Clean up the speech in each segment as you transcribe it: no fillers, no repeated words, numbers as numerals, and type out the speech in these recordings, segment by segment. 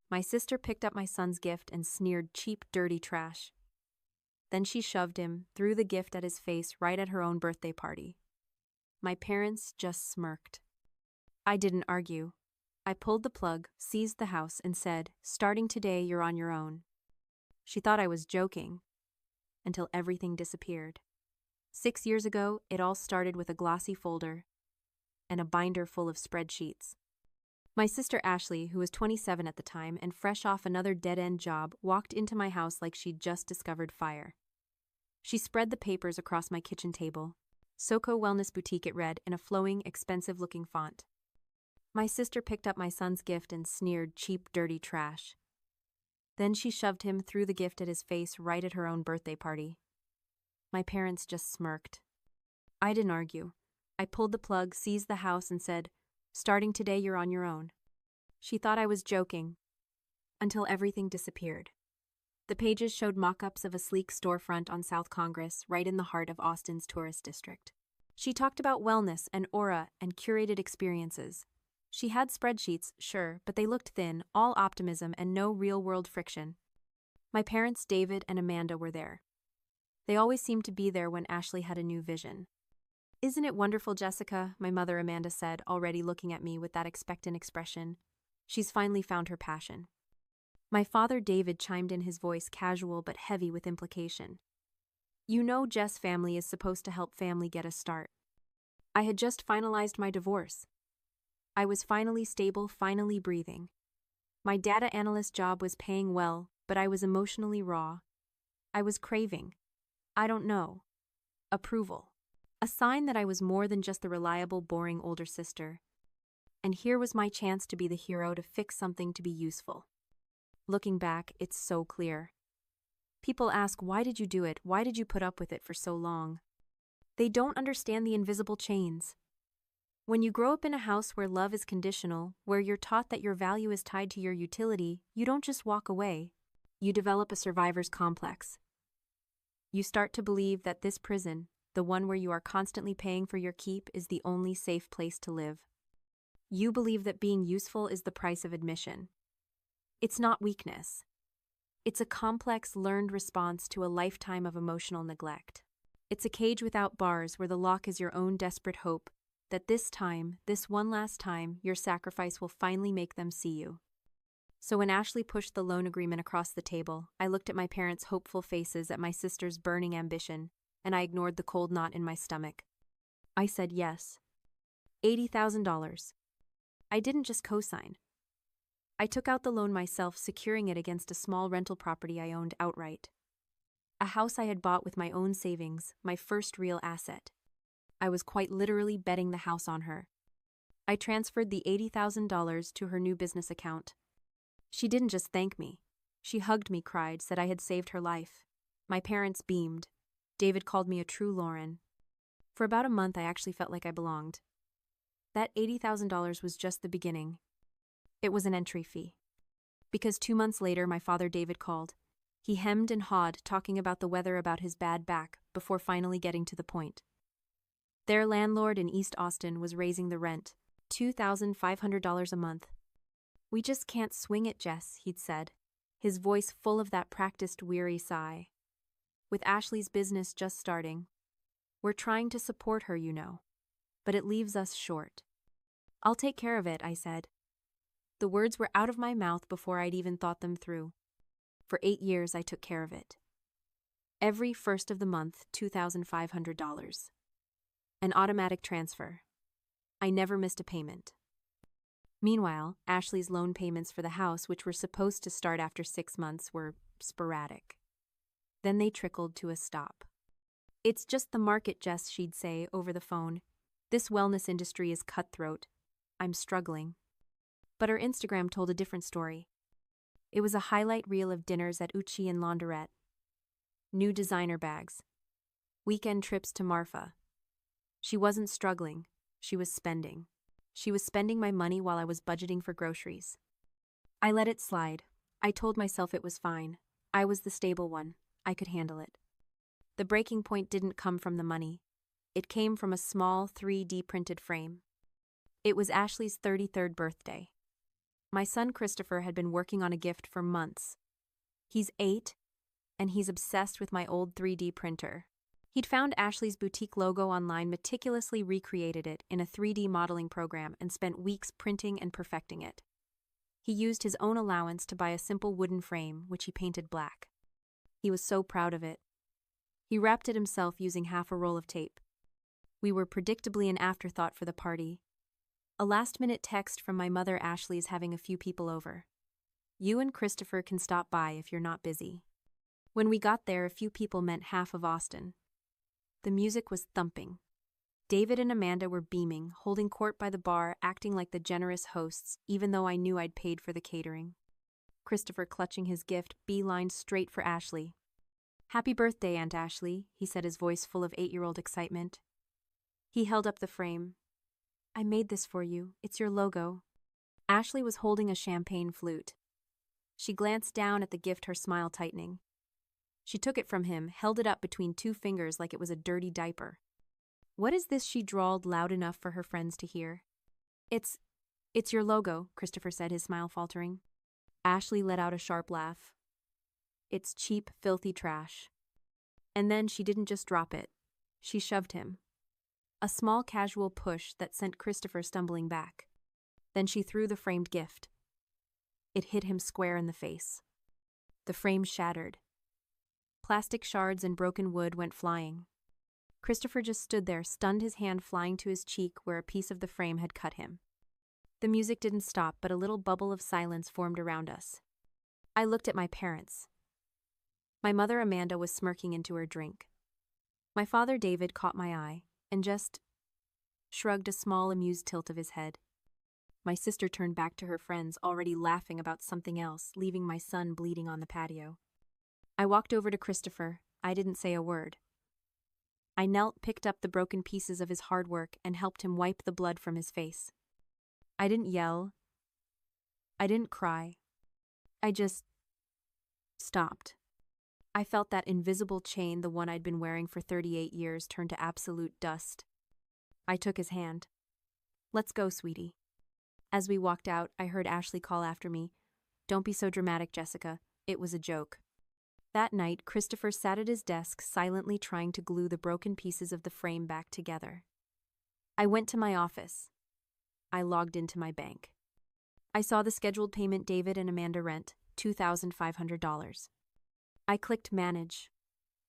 My sister picked up my son's gift and sneered, "Cheap, dirty trash." Then she shoved him, threw the gift at his face right at her own birthday party. My parents just smirked. I didn't argue. I pulled the plug, seized the house, and said, "Starting today, you're on your own." She thought I was joking, until everything disappeared. 6 years ago, it all started with a glossy folder and a binder full of spreadsheets. My sister Ashley, who was 27 at the time and fresh off another dead-end job, walked into my house like she'd just discovered fire. She spread the papers across my kitchen table. "Soko Wellness Boutique," it read, in a flowing, expensive-looking font. My sister picked up my son's gift and sneered, "Cheap, dirty trash." Then she shoved him, threw the gift at his face right at her own birthday party. My parents just smirked. I didn't argue. I pulled the plug, seized the house, and said, "Starting today, you're on your own." She thought I was joking, until everything disappeared. The pages showed mock-ups of a sleek storefront on South Congress, right in the heart of Austin's tourist district. She talked about wellness and aura and curated experiences. She had spreadsheets, sure, but they looked thin, all optimism and no real-world friction. My parents, David and Amanda, were there. They always seemed to be there when Ashley had a new vision. "Isn't it wonderful, Jessica?" my mother Amanda said, already looking at me with that expectant expression. "She's finally found her passion." My father David chimed in, his voice casual but heavy with implication. "You know Jess, family is supposed to help family get a start." I had just finalized my divorce. I was finally stable, finally breathing. My data analyst job was paying well, but I was emotionally raw. I was craving, I don't know, approval. A sign that I was more than just the reliable, boring older sister. And here was my chance to be the hero, to fix something, to be useful. Looking back, it's so clear. People ask, why did you do it? Why did you put up with it for so long? They don't understand the invisible chains. When you grow up in a house where love is conditional, where you're taught that your value is tied to your utility, you don't just walk away. You develop a survivor's complex. You start to believe that this prison, the one where you are constantly paying for your keep, is the only safe place to live. You believe that being useful is the price of admission. It's not weakness. It's a complex, learned response to a lifetime of emotional neglect. It's a cage without bars where the lock is your own desperate hope that this time, this one last time, your sacrifice will finally make them see you. So when Ashley pushed the loan agreement across the table, I looked at my parents' hopeful faces, at my sister's burning ambition, and I ignored the cold knot in my stomach. I said yes. $80,000. I didn't just co-sign. I took out the loan myself, securing it against a small rental property I owned outright. A house I had bought with my own savings, my first real asset. I was quite literally betting the house on her. I transferred the $80,000 to her new business account. She didn't just thank me. She hugged me, cried, said I had saved her life. My parents beamed. David called me a true Lauren. For about a month, I actually felt like I belonged. That $80,000 was just the beginning. It was an entry fee. Because 2 months later, my father David called. He hemmed and hawed, talking about the weather, about his bad back, before finally getting to the point. Their landlord in East Austin was raising the rent, $2,500 a month. "We just can't swing it, Jess," he'd said, his voice full of that practiced, weary sigh. "With Ashley's business just starting. We're trying to support her, you know. But it leaves us short." "I'll take care of it," I said. The words were out of my mouth before I'd even thought them through. For 8 years, I took care of it. Every first of the month, $2,500. An automatic transfer. I never missed a payment. Meanwhile, Ashley's loan payments for the house, which were supposed to start after 6 months, were sporadic. Then they trickled to a stop. "It's just the market, Jess," she'd say over the phone. "This wellness industry is cutthroat. I'm struggling." But her Instagram told a different story. It was a highlight reel of dinners at Uchi and Laundrette, new designer bags, weekend trips to Marfa. She wasn't struggling, she was spending. She was spending my money while I was budgeting for groceries. I let it slide. I told myself it was fine. I was the stable one. I could handle it. The breaking point didn't come from the money. It came from a small 3D printed frame. It was Ashley's 33rd birthday. My son Christopher had been working on a gift for months. He's 8, and he's obsessed with my old 3D printer. He'd found Ashley's boutique logo online, meticulously recreated it in a 3D modeling program, and spent weeks printing and perfecting it. He used his own allowance to buy a simple wooden frame, which he painted black. He was so proud of it. He wrapped it himself using half a roll of tape. We were predictably an afterthought for the party. A last-minute text from my mother Ashley is having a few people over. You and Christopher can stop by if you're not busy. When we got there, a few people meant half of Austin. The music was thumping. David and Amanda were beaming, holding court by the bar, acting like the generous hosts, even though I knew I'd paid for the catering. Christopher, clutching his gift, beelined straight for Ashley. "Happy birthday, Aunt Ashley," he said, his voice full of 8-year-old excitement. He held up the frame. "I made this for you. It's your logo." Ashley was holding a champagne flute. She glanced down at the gift, her smile tightening. She took it from him, held it up between 2 fingers like it was a dirty diaper. "What is this?" she drawled, loud enough for her friends to hear. It's your logo," Christopher said, his smile faltering. Ashley let out a sharp laugh. "It's cheap, filthy trash." And then she didn't just drop it. She shoved him. A small casual push that sent Christopher stumbling back. Then she threw the framed gift. It hit him square in the face. The frame shattered. Plastic shards and broken wood went flying. Christopher just stood there, stunned, his hand flying to his cheek where a piece of the frame had cut him. The music didn't stop, but a little bubble of silence formed around us. I looked at my parents. My mother Amanda was smirking into her drink. My father David caught my eye and just shrugged a small, amused tilt of his head. My sister turned back to her friends, already laughing about something else, leaving my son bleeding on the patio. I walked over to Christopher. I didn't say a word. I knelt, picked up the broken pieces of his hard work, and helped him wipe the blood from his face. I didn't yell. I didn't cry. I just stopped. I felt that invisible chain, the one I'd been wearing for 38 years, turn to absolute dust. I took his hand. "Let's go, sweetie." As we walked out, I heard Ashley call after me, "Don't be so dramatic, Jessica. It was a joke." That night, Christopher sat at his desk, silently trying to glue the broken pieces of the frame back together. I went to my office. I logged into my bank. I saw the scheduled payment David and Amanda rent, $2,500. I clicked Manage.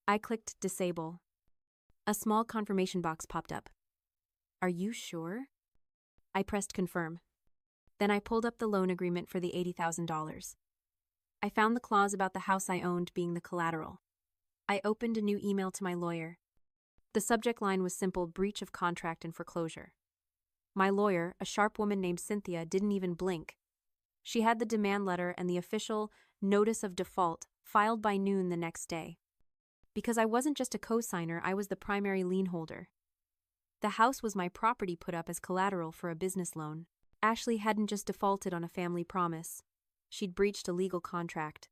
I clicked Disable. A small confirmation box popped up. "Are you sure?" I pressed Confirm. Then I pulled up the loan agreement for the $80,000. I found the clause about the house I owned being the collateral. I opened a new email to my lawyer. The subject line was simple: breach of contract and foreclosure. My lawyer, a sharp woman named Cynthia, didn't even blink. She had the demand letter and the official notice of default filed by noon the next day. Because I wasn't just a co-signer, I was the primary lien holder. The house was my property put up as collateral for a business loan. Ashley hadn't just defaulted on a family promise. She'd breached a legal contract.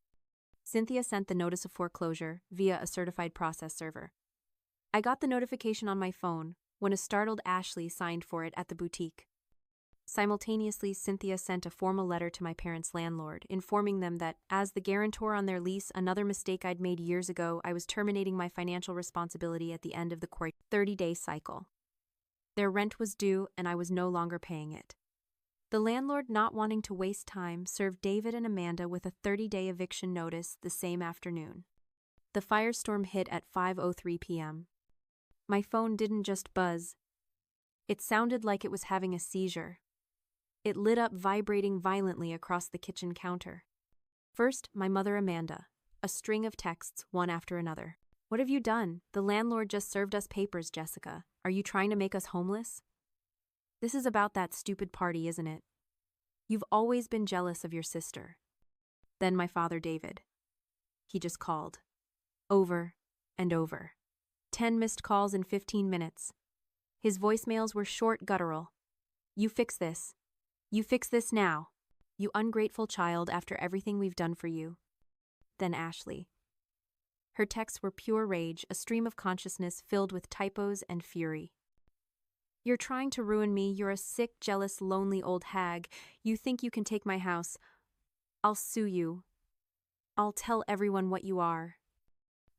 Cynthia sent the notice of foreclosure via a certified process server. I got the notification on my phone when a startled Ashley signed for it at the boutique. Simultaneously, Cynthia sent a formal letter to my parents' landlord, informing them that, as the guarantor on their lease, another mistake I'd made years ago, I was terminating my financial responsibility at the end of the 30-day cycle. Their rent was due, and I was no longer paying it. The landlord, not wanting to waste time, served David and Amanda with a 30-day eviction notice the same afternoon. The firestorm hit at 5:03 p.m. My phone didn't just buzz. It sounded like it was having a seizure. It lit up, vibrating violently across the kitchen counter. First, my mother Amanda. A string of texts, one after another. "What have you done? The landlord just served us papers, Jessica. Are you trying to make us homeless? This is about that stupid party, isn't it? You've always been jealous of your sister." Then my father David. He just called. Over and over. 10 missed calls in 15 minutes. His voicemails were short, guttural. "You fix this. You fix this now. You ungrateful child, after everything we've done for you." Then Ashley. Her texts were pure rage, a stream of consciousness filled with typos and fury. You're trying to ruin me. You're a sick, jealous, lonely old hag. You think you can take my house. I'll sue you. I'll tell everyone what you are."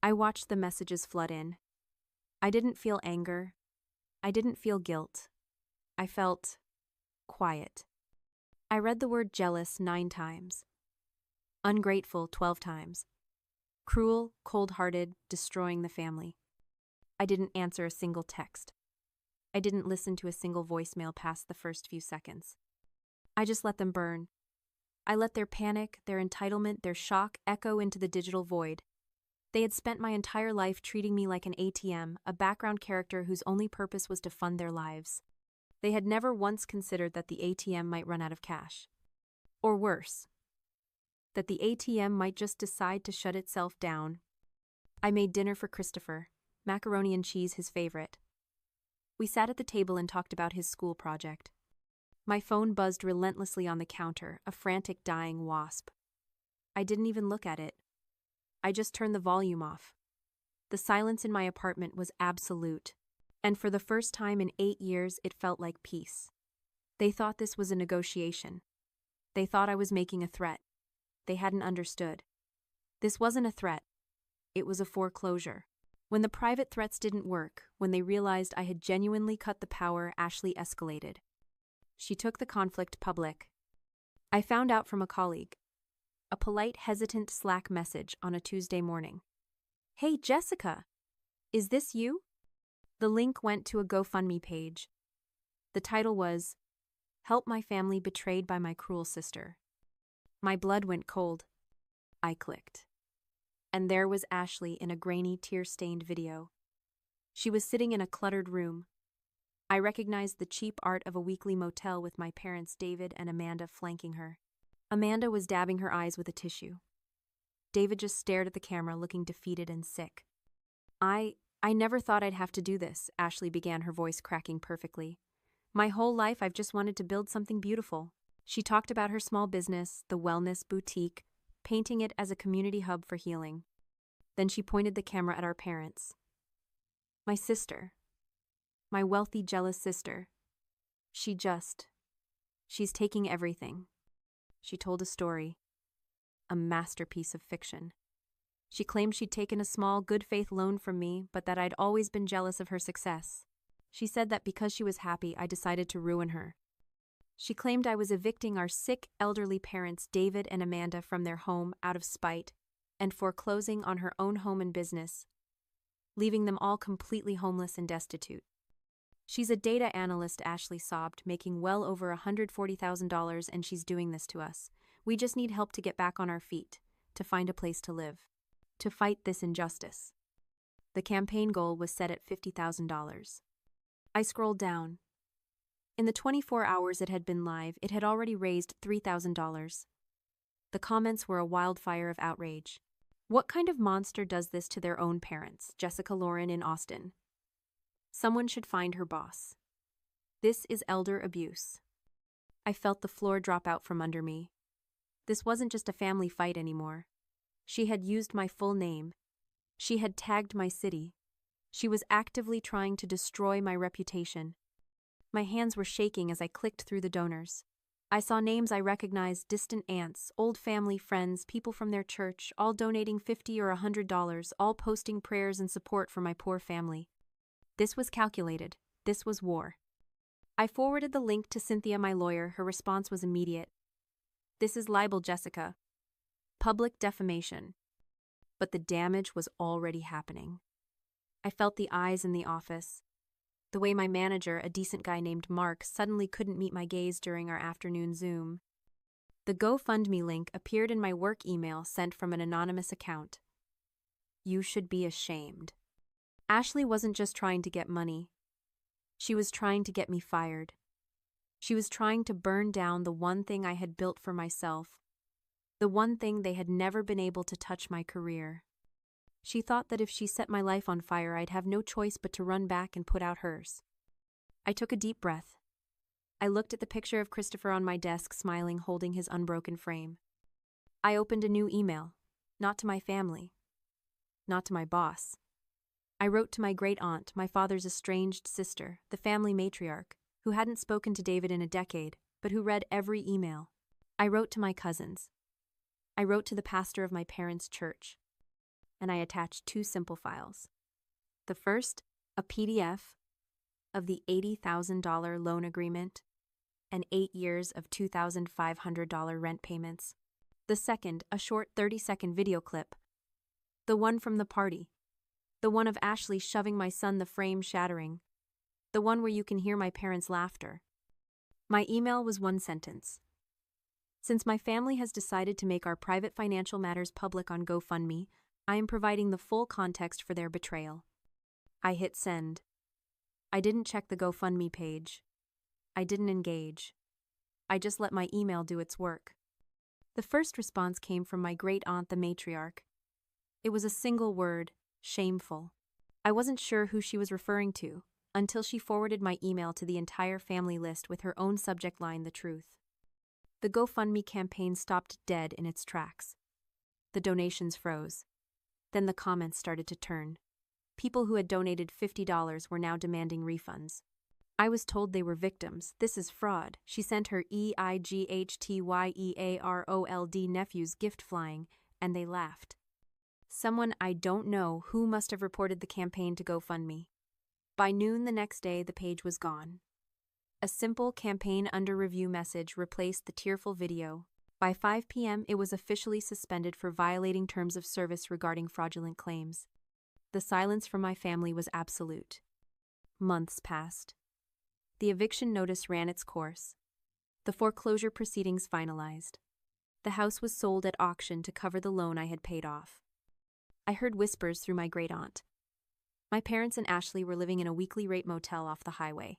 I watched the messages flood in. I didn't feel anger. I didn't feel guilt. I felt quiet. I read the word jealous 9 times. Ungrateful 12 times. Cruel, cold-hearted, destroying the family. I didn't answer a single text. I didn't listen to a single voicemail past the first few seconds. I just let them burn. I let their panic, their entitlement, their shock echo into the digital void. They had spent my entire life treating me like an ATM, a background character whose only purpose was to fund their lives. They had never once considered that the ATM might run out of cash. Or worse, that the ATM might just decide to shut itself down. I made dinner for Christopher, macaroni and cheese his favorite. We sat at the table and talked about his school project. My phone buzzed relentlessly on the counter, a frantic dying wasp. I didn't even look at it. I just turned the volume off. The silence in my apartment was absolute, and for the first time in 8 years it felt like peace. They thought this was a negotiation. They thought I was making a threat. They hadn't understood. This wasn't a threat. It was a foreclosure. When the private threats didn't work, when they realized I had genuinely cut the power, Ashley escalated. She took the conflict public. I found out from a colleague. A polite, hesitant Slack message on a Tuesday morning. "Hey, Jessica! Is this you?" The link went to a GoFundMe page. The title was, "Help my family betrayed by my cruel sister." My blood went cold. I clicked. And there was Ashley in a grainy, tear-stained video. She was sitting in a cluttered room. I recognized the cheap art of a weekly motel with my parents David and Amanda flanking her. Amanda was dabbing her eyes with a tissue. David just stared at the camera, looking defeated and sick. I never thought I'd have to do this," Ashley began, her voice cracking perfectly. "My whole life I've just wanted to build something beautiful." She talked about her small business, the wellness boutique, painting it as a community hub for healing. Then she pointed the camera at our parents. "My sister. My wealthy, jealous sister. She's taking everything." She told a story. A masterpiece of fiction. She claimed she'd taken a small, good-faith loan from me, but that I'd always been jealous of her success. She said that because she was happy, I decided to ruin her. She claimed I was evicting our sick, elderly parents, David and Amanda, from their home out of spite, and foreclosing on her own home and business, leaving them all completely homeless and destitute. "She's a data analyst," Ashley sobbed, "making well over $140,000, and she's doing this to us. We just need help to get back on our feet, to find a place to live, to fight this injustice." The campaign goal was set at $50,000. I scrolled down. In the 24 hours it had been live, it had already raised $3,000. The comments were a wildfire of outrage. "What kind of monster does this to their own parents?" Jessica Lauren in Austin. "Someone should find her boss. This is elder abuse." I felt the floor drop out from under me. This wasn't just a family fight anymore. She had used my full name. She had tagged my city. She was actively trying to destroy my reputation. My hands were shaking as I clicked through the donors. I saw names I recognized, distant aunts, old family friends, people from their church, all donating $50 or $100, all posting prayers and support for my poor family. This was calculated. This was war. I forwarded the link to Cynthia, my lawyer. Her response was immediate. "This is libel, Jessica. Public defamation." But the damage was already happening. I felt the eyes in the office. The way my manager, a decent guy named Mark, suddenly couldn't meet my gaze during our afternoon Zoom. The GoFundMe link appeared in my work email sent from an anonymous account. You should be ashamed. Ashley wasn't just trying to get money. She was trying to get me fired. She was trying to burn down the one thing I had built for myself, the one thing they had never been able to touch my career. She thought that if she set my life on fire, I'd have no choice but to run back and put out hers. I took a deep breath. I looked at the picture of Christopher on my desk, smiling, holding his unbroken frame. I opened a new email, not to my family, not to my boss, I wrote to my great aunt, my father's estranged sister, the family matriarch, who hadn't spoken to David in a decade, but who read every email. I wrote to my cousins. I wrote to the pastor of my parents' church. And I attached 2 simple files. The first, a PDF of the $80,000 loan agreement and 8 years of $2,500 rent payments. The second, a short 30-second video clip. The one from the party. The one of Ashley shoving my son, the frame shattering. The one where you can hear my parents' laughter. My email was 1 sentence. Since my family has decided to make our private financial matters public on GoFundMe, I am providing the full context for their betrayal. I hit send. I didn't check the GoFundMe page. I didn't engage. I just let my email do its work. The first response came from my great aunt, the matriarch. It was a single word, shameful. I wasn't sure who she was referring to, until she forwarded my email to the entire family list with her own subject line, the truth. The GoFundMe campaign stopped dead in its tracks. The donations froze. Then the comments started to turn. People who had donated $50 were now demanding refunds. I was told they were victims. This is fraud. She sent her EIGHTYEAROLD nephews gift flying, and they laughed. Someone I don't know who must have reported the campaign to GoFundMe. By noon the next day, the page was gone. A simple campaign under review message replaced the tearful video. By 5 p.m., it was officially suspended for violating terms of service regarding fraudulent claims. The silence from my family was absolute. Months passed. The eviction notice ran its course. The foreclosure proceedings finalized. The house was sold at auction to cover the loan I had paid off. I heard whispers through my great aunt. My parents and Ashley were living in a weekly rate motel off the highway.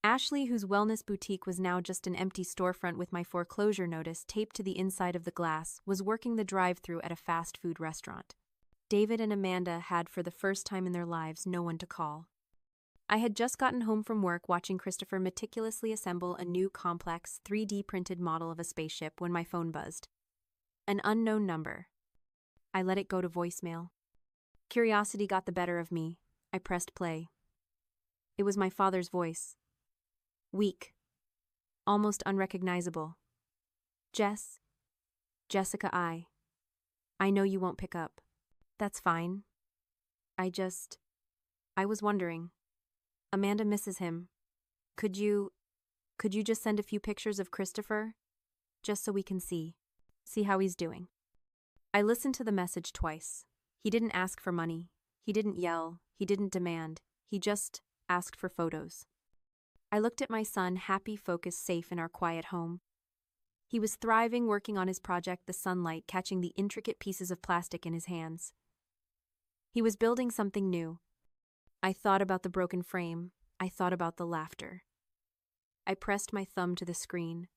Ashley, whose wellness boutique was now just an empty storefront with my foreclosure notice taped to the inside of the glass, was working the drive-thru at a fast food restaurant. David and Amanda had, for the first time in their lives, no one to call. I had just gotten home from work watching Christopher meticulously assemble a new complex 3D printed model of a spaceship when my phone buzzed. An unknown number. I let it go to voicemail. Curiosity got the better of me. I pressed play. It was my father's voice. Weak. Almost unrecognizable. Jessica, I know you won't pick up. That's fine. I was wondering. Amanda misses him. Could you just send a few pictures of Christopher? Just so we can see how he's doing. I listened to the message twice. He didn't ask for money. He didn't yell. He didn't demand. He just asked for photos. I looked at my son, happy, focused, safe in our quiet home. He was thriving, working on his project, the sunlight catching the intricate pieces of plastic in his hands. He was building something new. I thought about the broken frame. I thought about the laughter. I pressed my thumb to the screen.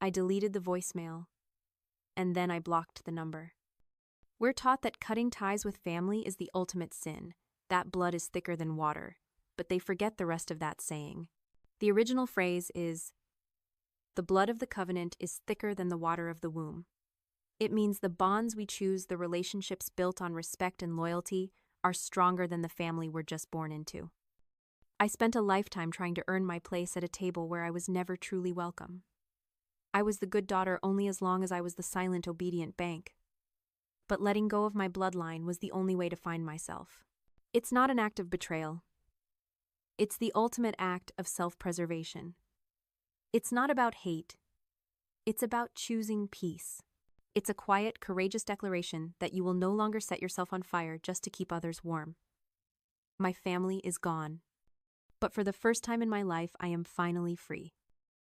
I deleted the voicemail. And then I blocked the number. We're taught that cutting ties with family is the ultimate sin, that blood is thicker than water, but they forget the rest of that saying. The original phrase is, the blood of the covenant is thicker than the water of the womb. It means the bonds we choose, the relationships built on respect and loyalty, are stronger than the family we're just born into. I spent a lifetime trying to earn my place at a table where I was never truly welcome. I was the good daughter only as long as I was the silent, obedient bank. But letting go of my bloodline was the only way to find myself. It's not an act of betrayal. It's the ultimate act of self-preservation. It's not about hate. It's about choosing peace. It's a quiet, courageous declaration that you will no longer set yourself on fire just to keep others warm. My family is gone. But for the first time in my life, I am finally free.